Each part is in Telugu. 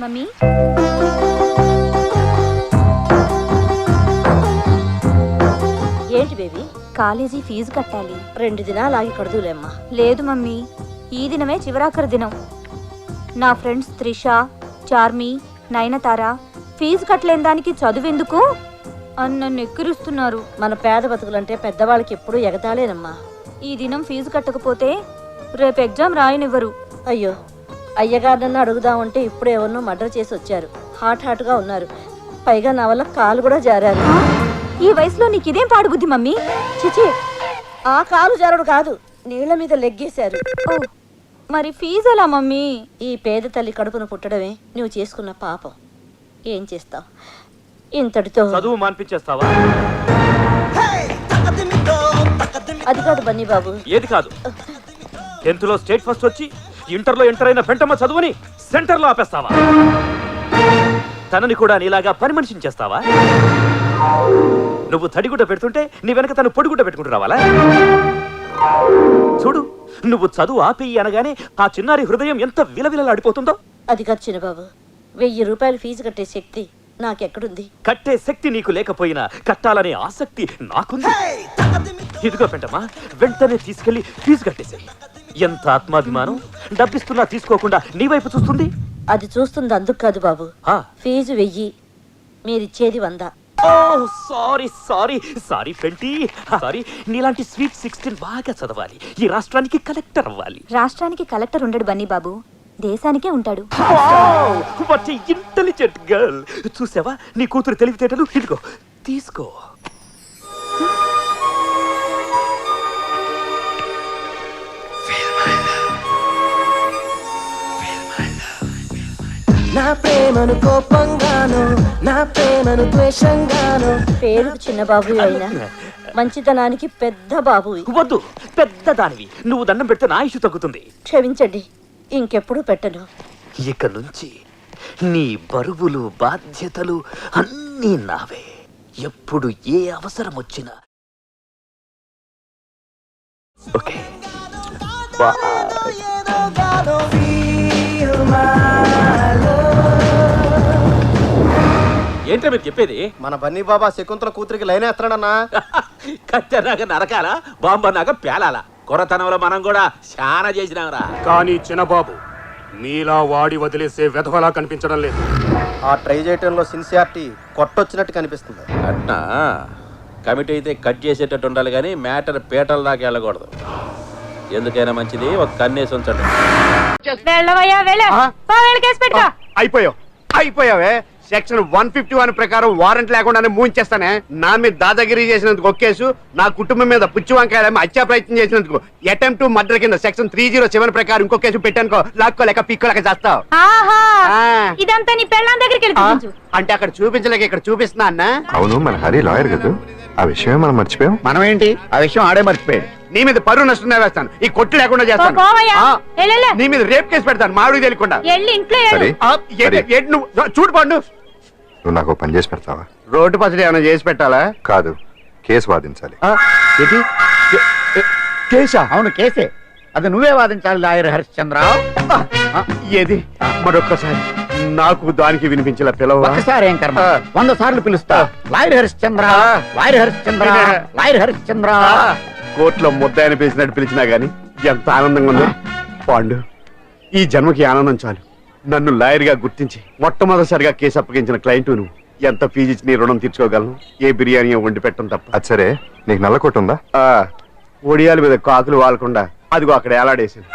మమ్మీ ఏంటి బేబీ? కాలేజీ ఫీజు కట్టాలి. 2 దినాలు ఆగి కడుదులేమ్మా. లేదు మమ్మీ, ఈ దినమే చివరాఖరి దినం. నా ఫ్రెండ్స్ త్రిష, చార్మి, నయనతార ఫీజు కట్టలేని దానికి చదువెందుకు అని నన్ను ఎక్కిరిస్తున్నారు. మన పేద బతుకులంటే పెద్దవాళ్ళకి ఎప్పుడూ ఎగతాళేనమ్మా. ఈ దినం ఫీజు కట్టకపోతే రేపు ఎగ్జామ్ రాయనివ్వరు. అయ్యో, అయ్యగారినన్ను అడుగుదామంటే ఇప్పుడు ఎవరినో మర్డర్ చేసి వచ్చారు. హాట్గా ఉన్నారు. పైగా నా వల్ల కాలు కూడా జారారు. ఈ వయసులో నీకు ఇదేం పాడుబుద్ధి మమ్మీ? చిచి, ఆ కాలు జారుడు కాదు, నీళ్ల మీద లెగ్గేశారు. ఓ, మరి ఫీజు ఎలా మమ్మీ? ఈ పేద తల్లి కడుపును పుట్టడమే నువ్వు చేసుకున్న పాపం. ఏం చేస్తావు? ఇంతటితో చదువు మాన్పించేస్తావా? అది కాదు బన్నీ బాబు. ఏది కాదు? 10th లో స్టేట్ ఫస్ట్ వచ్చి ఇంటర్లో ఎంటర్ అయిన పెంటమ్మ చదువుని సెంటర్లో ఆపేస్తావా? తనని కూడా నీలాగా పని మనిషిని చేస్తావా? నువ్వు తడిగుడ్డ పెడుతుంటే నీ వెనక తను పొడిగుడ్డ పెట్టుకుంటూ రావాలా? చూడు, నువ్వు చదువు ఆపేయి అనగానే ఆ చిన్నారి హృదయం ఎంత విలవిలలాడిపోతుందో. అది కాదు చిన్నబాబు, 1000 రూపాయలు ఫీజు కట్టే శక్తి నాకెక్కడుంది? కట్టే శక్తి నీకు లేకపోయినా కట్టాలనే ఆసక్తి నాకుంది. ఇదిగో పెంటమ్మా, వెంటనే తీసుకెళ్లి ఫీజు కట్టేసేయి. ఎంత ఆత్మాభిమానం! డబ్బిస్తున్నా తీసుకోకుండా నీ వైపు చూస్తుంది. అది చూస్తుంది అందుకు కాదు బాబు. ఫీజు 1000, మీరిచ్చేది 100. సారీ పెంటి, సారీ. నీలాంటి స్వీట్ 16 బాగా చదవాలి. ఈ రాష్ట్రానికి కలెక్టర్ అవ్వాలి. రాష్ట్రానికి కలెక్టర్ ఉండడు బన్నీ బాబు, దేశానికే ఉంటాడు. What a intelligent girl. చూసావా నీ కూతురు తెలివితేటలు? ఇదిగో తీసుకో. నా ప్రేమను కోపంగాను, నా ప్రేమను ద్వేషంగాను. పేరు చిన్న బాబు అయినా మంచితనానికి పెద్ద బాబు. వద్దు, పెద్ద దానివి. నువ్వు దండం పెడితే నా ఇష్యూ తగ్గుతుంది. క్షమించండి, ఇంకెప్పుడు పెట్టను. ఇక నుంచి నీ బరువులు బాధ్యతలు అన్నీ నావే. ఎప్పుడు ఏ అవసరం వచ్చినా. ఓకే, ఏంటో మీరు చెప్పేది? మన బన్నీ బాబా శకుంతల కూతురికి లైన్ వేస్తాడన్నా. కత్తెనాక నరకాల, బాంబన్నాక పేలాల. కొరతనంలో మనం కూడా చాలా చేసినాంరా. కానీ చిన్నబాబు మీలా వాడి వదిలేసే వెధవలా కనిపించడం లేదు. ఆ ట్రై చేయటంలో సిన్సియారిటీ కొట్టొచ్చినట్టు కనిపిస్తుంది. అట్నా? కమిటీ అయితే కట్ చేసేటట్టు ఉండాలి కానీ మ్యాటర్ పీటల దాకా వెళ్ళకూడదు. ఎందుకైనా మంచిది ఒక కన్నేసి ఉంచండి. అయిపోయావే. సెక్షన్ 151 ప్రకారం వారెంట్ లేకుండానే మూయించేస్తానే. నా మీద దాదాగిరి చేసినందుకు ఒక కేసు, నా కుటుంబం మీద పుచ్చి వంకాయ హత్యా ప్రయత్నం చేసినందుకు అటెంప్ట్ టు మర్డర్ కింద సెక్షన్ 307 ప్రకారం ఇంకో కేసు పెట్టానుకో, లాక్కోలేక పిక్కోలేక చేస్తావు. ఇదంతా నీ పెళ్ళాం దగ్గరికి అంటే అక్కడ చూపించలేక ఇక్కడ చూపిస్తున్నా అన్న. అవును, మన హరి లాయర్ కదా, ఆ విషయమే మనం మర్చిపోయాం. మనం ఏంటి ఆ విషయం ఆడే మర్చిపోయాడు. నీ మీద పరువు నష్టం వేస్తాను, ఈ కొట్టు లేకుండా చేస్తాను. నీ మీద రేప్ కేసు పెడతాను మామిడి తెలియకుండా. చూడు పండు, నువ్వు నాకు పని చేసి పెడతావా? రోడ్డు పచ్చడి ఏమైనా చేసి పెట్టాలా? కాదు, కేసు వాదించాలి. కేసా? అవును కేసే. అది నువ్వే వాదించాలి లాయర్ హరిశ్చంద్ర. ఏది మరొక్కసారి నాకు దానికి వినిపించేలా పిలవ. ఒకసారి ఏం కర్మ, 100 సార్లు పిలుస్తా. Lawyer Harishchandra, lawyer Harishchandra, lawyer Harishchandra. కోర్టులో ముద్దాయని పిలిచినట్టు పిలిచినా గాని ఎంత ఆనందంగా ఉంది. పాండు, ఈ జన్మకి ఆనందం చాలు. నన్ను లాయర్ గా గుర్తించి మొట్టమొదటిసారిగా కేసు అప్పగించిన క్లయింట్ నువ్వు. ఎంత ఫీజు ఇచ్చి నీ రుణం తీర్చుకోగలను? ఏ బిర్యానీ వండి పెట్టడం తప్ప. అది సరే, నీకు నల్ల కొట్టు ఉందా? ఒడియాల మీద కాకులు వాలకుండా అదిగో అక్కడ ఏలాడేసింది.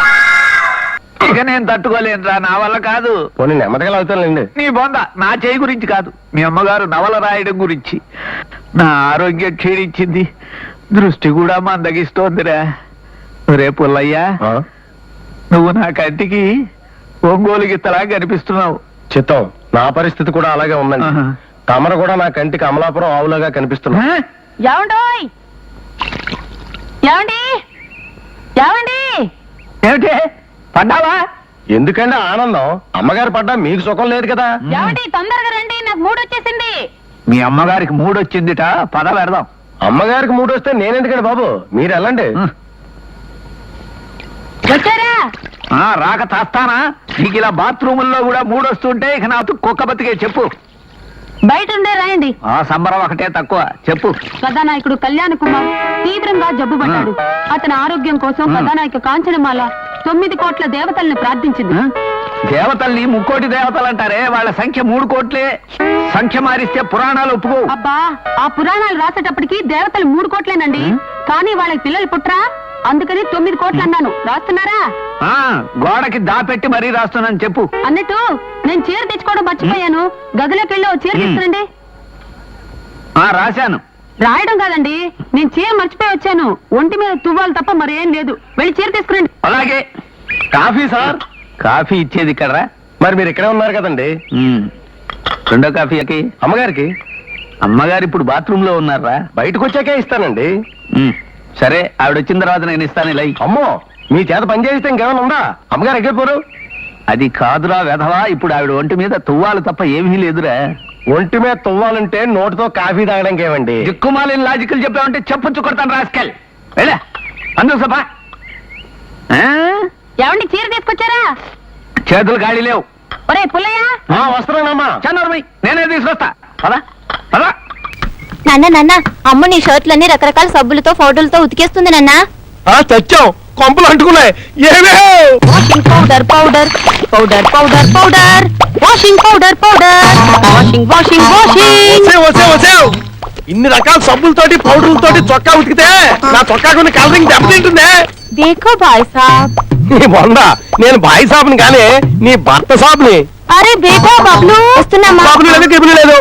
ఇక నేను తట్టుకోలేనురా, నా వల్ల కాదు. పోనీ నెమ్మదిగా అవుతానులేండి. నీ బొంద నా చేయి గురించి కాదు, మీ అమ్మగారు నవల రాయడం గురించి. నా ఆరోగ్యం క్షీణించింది, దృష్టి కూడా మందగిస్తోందిరా. రేపు పుల్లయ్యా, నువ్వు నా కంటికి ఒంగోలు గిత్తలా కనిపిస్తున్నావు. చిత్తం, నా పరిస్థితి కూడా అలాగే ఉందండి. తమరు కూడా నా కంటికి అమలాపురం ఆవులాగా కనిపిస్తున్నా. ఏమిటి పడ్డావా? ఎందుకంటే ఆనందం, అమ్మగారు పడ్డా మీకు సుఖం లేదు కదా. తొందరగా రండి, నాకు మూడు వచ్చేసింది. మీ అమ్మగారికి మూడు వచ్చిందిట, పద పెడదాం. అమ్మగారికి మూడు వస్తే నేనెందుకండి బాబు, మీరు వెళ్ళండి. వచ్చారా? రాక తాస్తానా? నీకు ఇలా బాత్రూముల్లో కూడా మూడొస్తుంటే ఇక నాకు కుక్క బతికే చెప్పు. బయట ఉండే రాయండి. ఆ సంబరం ఒకటే తక్కువ, చెప్పు. కథానాయకుడు కళ్యాణ్ కుమార్ తీవ్రంగా జబ్బు పడ్డాడు. అతని ఆరోగ్యం కోసం కథానాయక కాంచనమాల 9 కోట్ల దేవతల్ని ప్రార్థించింది. దేవతల్ని 3 కోటి దేవతలు అంటారే, వాళ్ళ సంఖ్య 3 కోట్లే. సంఖ్య మారిస్తే పురాణాలు ఒప్పుకో. అబ్బా, ఆ పురాణాలు రాసేటప్పటికి దేవతలు 3 కోట్లేనండి. కానీ వాళ్ళకి పిల్లలు పుట్రా, అందుకని 9 కోట్లు అన్నాను. రాస్తున్నారా? గోడకి దాపెట్టి మరీ రాస్తున్నాను, చెప్పు. అన్నట్టు నేను చీర తెచ్చుకోవడం మర్చిపోయాను. గదిలోకి వెళ్ళి ఓ చీర తీసుకురండి. రాశాను. రాయడం కాదండి, నేను చీర మర్చిపోయి వచ్చాను. ఒంటి మీద తువ్వాలు తప్ప మరేం లేదు. వెళ్ళి చీర తీసుకురండి. అలాగే. Coffee sir? కాఫీ ఇచ్చేది ఇక్కడ. మరి మీరు ఇక్కడే ఉన్నారు కదండి. రెండో కాఫీకి అమ్మగారికి. అమ్మగారు ఇప్పుడు బాత్రూమ్ లో ఉన్నారా? బయటకు వచ్చాకే ఇస్తానండి. సరే, ఆవిడ వచ్చిన తర్వాత నేను ఇస్తాను. ఇలా అమ్మో, మీ చేత పని చేస్తే ఇంకేమైనా ఉందా? అమ్మగారు ఎక్కడిపోరు? అది కాదురా వెధవా, ఇప్పుడు ఆవిడ ఒంటి మీద తువ్వాలు తప్ప ఏమీ లేదురా. ఒంటి మీద తువ్వాలంటే నోటితో కాఫీ తాగడానికి ఏమండి? దిక్కుమాలిన లాజికల్ చెప్పామంటే చెప్పొచ్చు కొడతాను రాస్కెల్. వెళ్ళా అందు సభా. ఏమండి చీర తీసుకొచ్చారా? చేతులు గాడి లేవు. ఒరే పుల్లయ్య, వస్తున్నానమ్మా. చన్నోర్మై, నేనే తీసుకొస్తా. పదా పదా. నాన్న అమ్మ నీ షర్ట్లన్నీ రకరకాల సబ్బులతో ఫోటోలతో ఉతికేస్తుంది నాన్న. తెచ్చాం, కొంపలు అంటుకున్నాయి. Washing powder powder powder powder powder washing powder powder washing washing washing. ఇన్ని రకాల సబ్బులతోటి పౌడర్లతోటి చొక్కా ఉతికితే నా చొక్కా కొన్ని కలరింగ్ దెబ్బతింటుంది. దేఖో భాయ్ సాబ్. నీ బొంద, నేను బాయి సాబుని కానీ నీ భర్త సాబుని. అరే దేఖో బబ్లు, వస్తున్నామా? బాబులు లేదు, గిబులు లేదు.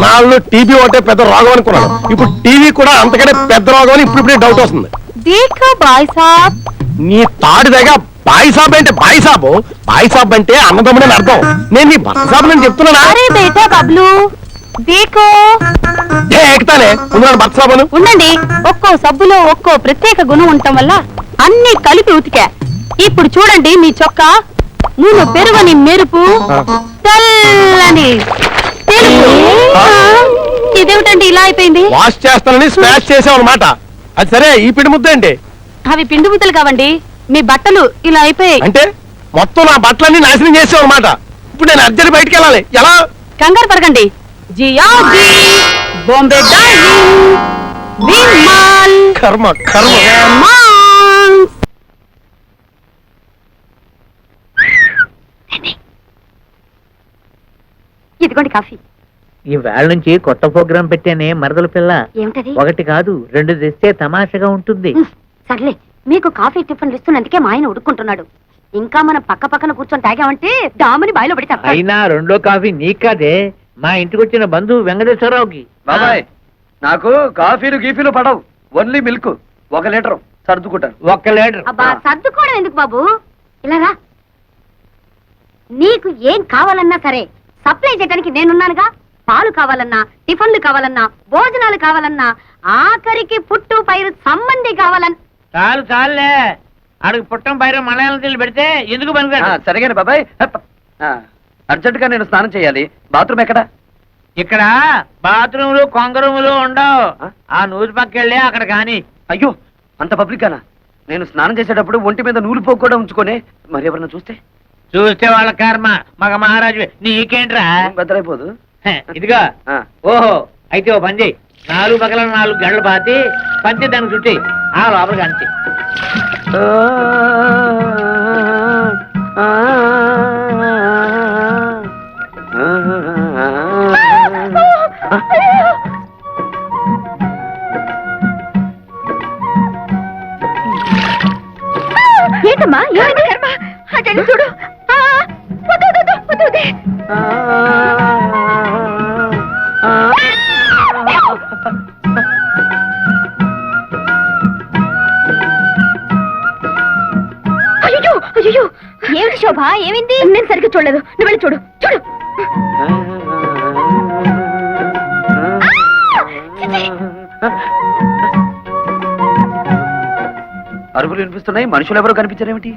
నాళ్ళు టీబీ ఒకటే పెద్ద రోగం అనుకున్నాను. ఇప్పుడు టీవీ కూడా అంతకంటే పెద్ద రోగం అని ఇప్పుడే డౌట్ వస్తుంది. దేఖో భాయ్ సాబ్. నీ తాడు దగ్గర బాయి సాబ్ అంటే బాయి సాబు, బాయి సాబ్ అంటే అన్నదమ్ముడని అర్థం. నేను నీ భర్త సాబు నేను చెప్తున్నానా? అరే బేటా బబ్లు దేఖో. ఎక్కుతానే ముందు భర్త సాబును. ఉండండి, ఒక్కో సబ్బులో ఒక్కో ప్రత్యేక గుణం ఉండటం వల్ల అన్ని కలిపి ఉతికా. ఇప్పుడు చూడండి మీ చొక్కా. నూనె పెరుగని మెరుపు, తెల్లని తెలుపు. ఇదేమిటండి ఇలా అయిపోయింది? వాష్ చేస్తానని స్మాష్ చేసావు అనమాట. అది సరే, ఈ పిండి ముద్ద ఏంటి? అవి పిండి ముద్దలు కావండి, మీ బట్టలు ఇలా అయిపోయాయి. అంటే మొత్తం నా బట్టలన్నీ నాశనం చేసావు అనమాట. ఇప్పుడు నేను అర్జెంట్ బయటికి వెళ్ళాలి. ఎలా? కంగారు పడకండి. జియాజీ, బాంబే డార్లింగ్, విమాల్, కర్మ కర్మ. మాన్స్. ఇదిగోండి కాఫీ. ఈ వేళ నుంచి కొత్త ప్రోగ్రాం పెట్టానే మరదల పిల్ల. ఏమిటది? 1 కాదు 2 తెస్తే తమాషగా ఉంటుంది. సర్లే, మీకు కాఫీ టిఫిన్లు ఇస్తున్నందుకే మా ఆయన ఉడుకుంటున్నాడు. ఇంకా మనం పక్క పక్కన కూర్చొని తాగామంటే దాముని బాయిలో పడి తప్ప. అయినా 2వ కాఫీ నీకు కాదే, మా ఇంటికి వచ్చిన బంధువు వెంకటేశ్వరరావుకి. బాబాయ్, నాకు కాఫీలు గీఫీలు పడవు. ఓన్లీ మిల్క్ 1 లీటర్ సర్దుకుంటాను. 1 లీటర్. అబ్బా, సర్దుకోవడం ఎందుకు బాబు, ఇలా రా. నీకు ఏం కావాలన్నా సరే సప్లై చేయడానికి నేనున్నానుగా. పాలు కావాలన్నా, టిఫిన్లు కావాలన్నా, భోజనాలు కావాలన్నా, ఆఖరికి పుట్టు పైరు సంబంధి కావాలన్నా. చాలు చాలులే, అడుగు పుట్టం పైన మలయాళం నీళ్ళు పెడితే ఎందుకు పనికిరాడు. సరిగానే బాబాయ్. అర్జెంట్ గా నేను స్నానం చేయాలి. బాత్రూమ్ ఎక్కడ? ఇక్కడ బాత్రూములు కొంగరూములు ఉండవు. ఆ నూరు పక్కెళ్ళి అక్కడ కాని. అయ్యో, అంత పబ్లిక్ గానా? నేను స్నానం చేసేటప్పుడు ఒంటి మీద నూలు పోగు కూడా ఉంచుకొని మరి ఎవరన్నా చూస్తే వాళ్ళ కర్మ. మగ మహారాజు నీకేంట్రా? బెదరైపోదు. ఇదిగా. ఓహో, అయితే ఓ పని చెయ్యి. 4 పక్కల 4 గంటలు పాతి పంచి దానికి చుట్టి ఆ లోపల కానిచ్చి. ఏంటమ్మా చూడు. అయ్యో అయ్యో, ఏమిటి శోభ, ఏమైంది? నేను సరిగ్గా చూడలేదు, నువ్వు వెళ్ళి చూడు. చూడు. అరుపులు వినిపిస్తున్నాయి, మనుషులు ఎవరో కనిపించారేమిటి?